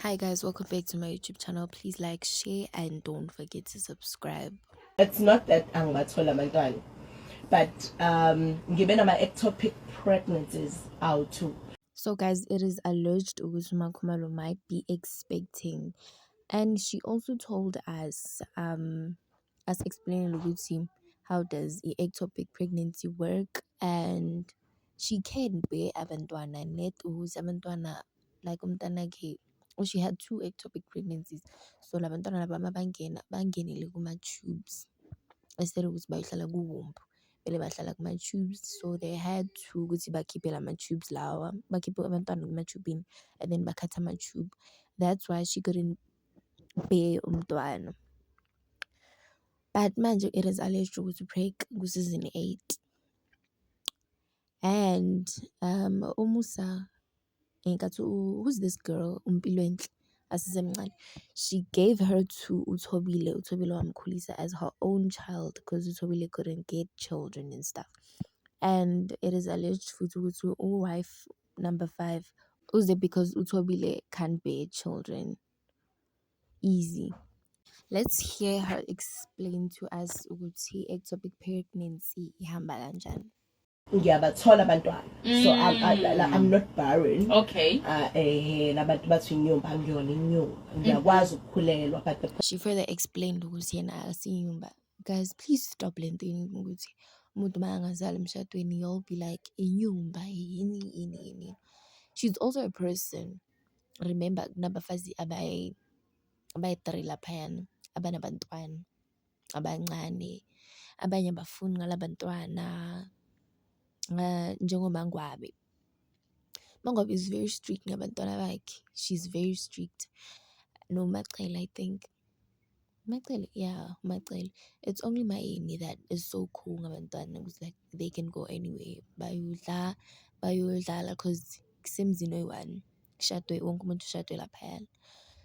Hi guys, welcome back to my YouTube channel. Please like, share, and don't forget to subscribe. It's not that angathola abantwana, but given my ectopic pregnancies out too. So guys, it is alleged Ugusuma Khumalo might be expecting, and she also told us explaining Luguti how does the ectopic pregnancy work, and she can bear abantwana net abantwana like umntanakhe. Or she had two ectopic pregnancies, so labantwana laba bangenele kuma tubes instead ukuthi bayohlala kuwomb vele bahlala kuma-tubes, so they had to ukuthi bakhiphe lama-tubes lawa, bakhiphe abantwana kuma-tubini and then bakhatha ama-tube. That's why she couldn't bear umntwana. But manje it is alleged ukuthi break ku-season 8 and umusa ngenkathi who's this girl umpilwenhle asesemncane, she gave her to uthobile wamkhulisa as her own child because uthobile couldn't get children and stuff. And it is alleged futhi ukuthi wife number 5 uze because uthobile can't bear children easy. Let's hear her explain to us ukuthi ectopic pregnancy ihamba kanjani. Ngiyabathola abantwana, so I'm not barren. Okay. Nabantu bathi inyumba angiyona inyumba, ngiyakwazi ukukhulelwa but She further explained ukuthi yena akasinyumba. Guys, please stop lentweni ukuthi umuntu makangazali emshadweni you'll be like inyumba yini. She's also a person. Remember kunabafazi abayi-3 laphayana abanabantwana abancane, abanye abafuni ngalabantwana njengomangwabe. Mangwabe is very strict ngabantwana bakhe. She's very strict. No Macele, I think. Macele, yeah, Macele. It's only Maini that is so cool ngabantwana. It was like they can go anywhere. Bayodlala because kusemzini oyi-1. Kushadwe wonke umuntu ushadwe laphayana.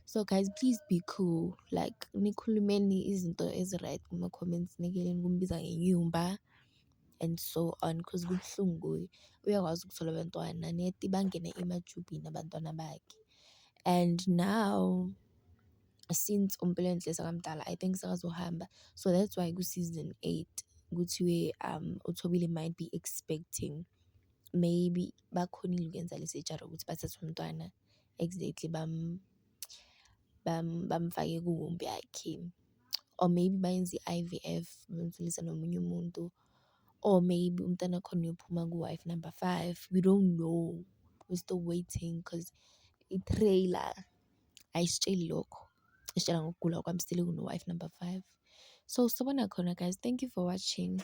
So guys, please be cool. Like nikhulumeni izinto ezi-right kuma-comments, nikeleni kumbiza ngenyumba and so on because kubuhlungu kuye. Uyakwazi ukuthola abantwana neti bangene emajubini abantwana bakhe. And now since umpilwenhle sakamdala I think sakazohamba, so that's why ku-season 8 kuthiwe uthobile might be expecting, maybe bakhonile ukuyenza lesitshalo ukuthi bathathe umntwana exactly bamfake kuwombi yakhe, or maybe bayenze i-IVF bamthulisa nomunye umuntu, or maybe umntana khona uyophuma ku-wife number 5. We don't know, we're still waiting because i-trailer ayisitsheli lokho, isitshela ngokugula kwami still kuno-wife number 5. So sabona khona guys, thank you for watching.